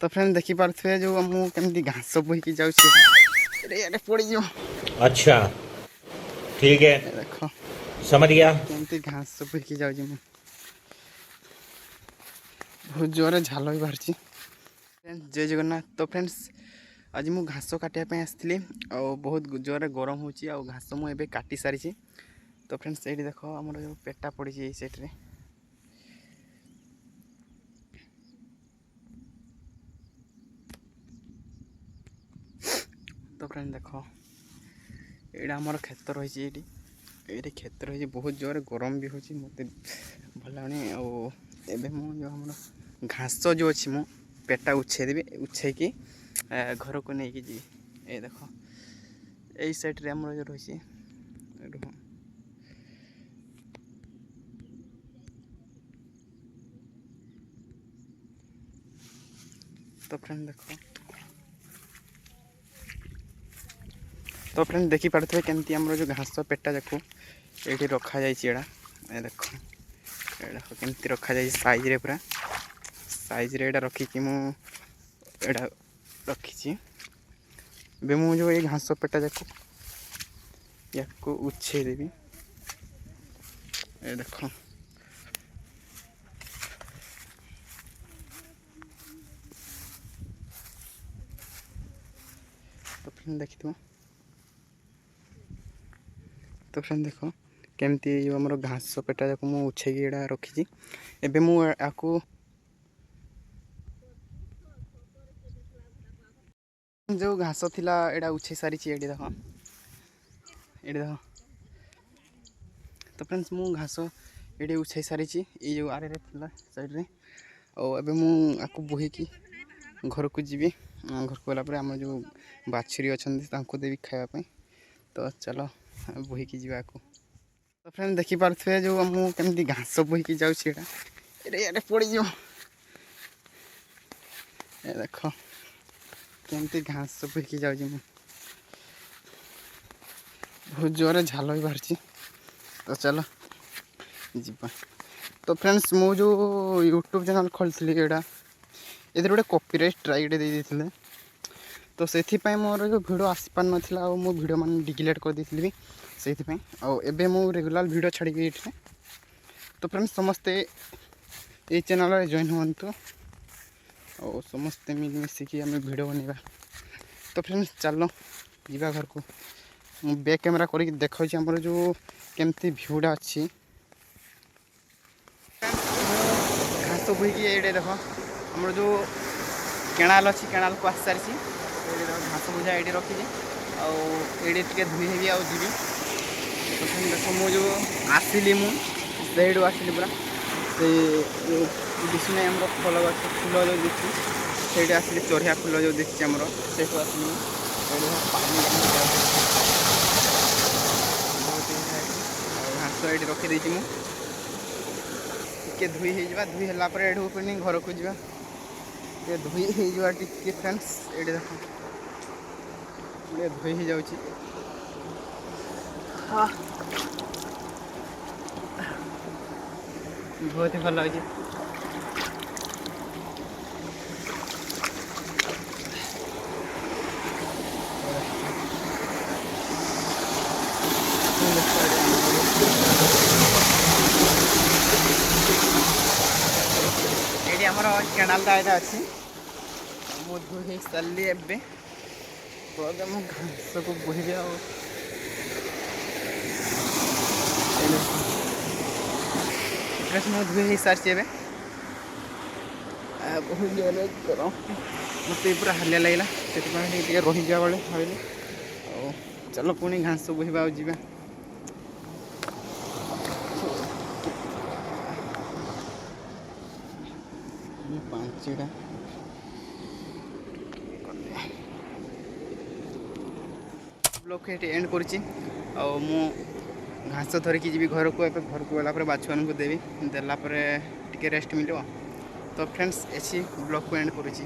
तो फ्रेंड देखी पारे जो मुझे घास बोहीकि जाऊँ पड़ जा। अच्छा ठीक है, देख समझ गया। केमती घास बोहीकि जाऊँ बहुत जोर झाल भी बाहर। जय जगन्नाथ। तो फ्रेंड्स आज मु घास काटापी आसती बहुत जोर गरम हो घास मुझे काटी सारी। तो फ्रेंड्स ये देख आमर जो पेटा पड़ी सेट्रे तो फ्रेंड देख यहाँ आमर खेत रही ये खेत रही बहुत जोर गरम भी हो मत भल लगे जो आम घास जो अच्छी मु पेटा उछेदेवी उछेकी घर को लेकिन जी ये देख यही साइड आम जो रही तो फ्रेंड देख तो फ्रेंड देखी पारे केमती आम जो घास पेटा जाक ये रखा जाड़ा देख ये केमती रखा जाए साइज रे पूरा साइज रे रखिकी मुझा रखी मु जो ये घास पेटा जाक या उछे देवी ये देख तो फ्रेंड देखी तो फ्रेंड देख केमती जो आम घास पेटा जाक मुझे उछेकी रखी एबे मुझे जो घास थिला एडा उछे सारी ये देख ये देख। तो फ्रेंड्स मु घास ये उछे सारी ये जो आरे साइड रे और मुझे बोहीकि घर को जी घर को गलापर आम जो बाछुरी अच्छा देवी खायापी। तो चलो बोहीकि जा। तो फ्रेंड देखी पारे जो मुझे घास बोहीकि जाऊँ पड़ जा। देख केमती घास बोहीकि जाऊँ बहुत जोर झाल भी बाहर। तो चलो जीवा। तो फ्रेंड्स मु जो यूट्यूब चैनल खोली एटा ये गोटे कॉपीराइट स्ट्राइक दे देते तो से मोर जो भिडियो आसी पार नाला मो भिडियो मान डिलीट कर देती से एबे मु रेगुलर भिडियो छाड़ी ये। तो फ्रेंड्स समस्ते ये चैनल जॉइन हुंतु और समस्ते मिलमिशिकी आम भिडियो बनवा। तो फ्रेंड्स चलो जीवा घर को मु बैक कैमेरा करके देखा आमर जो केमती भ्यूटा अच्छी घास बोहीकि ये देख आमर जो केनाल अच्छी केनाल को आसी सारी घास बोझा ये रखी आए टे धुई हेबी आ जी। तो देख मु जो आसली मुझे आसली पूरा से दिशुना आम फल गछ फूल जो दिखी से आसली चढ़िया फूल जो देखी आमर से आसली घास ये रखीदे मुझे धुई हो धुई है घर को जा धुई हो टे फ्रेंड्स ये देख धुई हो जाऊँ बहुत ही भल लगे। ये आमर केनालटा यहाँ अच्छी मुझे धुई सारे एवं तो घास को बोहे मुझे धुई सारी बहुत जोर गरम मत पूरा हालिया लगे से रही जा बेले भाविली चलो पुणी घास बोहवा जा। पांचटा ब्लॉग ये एंड करुच्ची घास धरिकी जी घर को घर को गलापर बाछुआ को देवी देलापर टिके रेस्ट मिलो। तो फ्रेंड्स ऐसी ब्लॉग को एंड करुच्ची।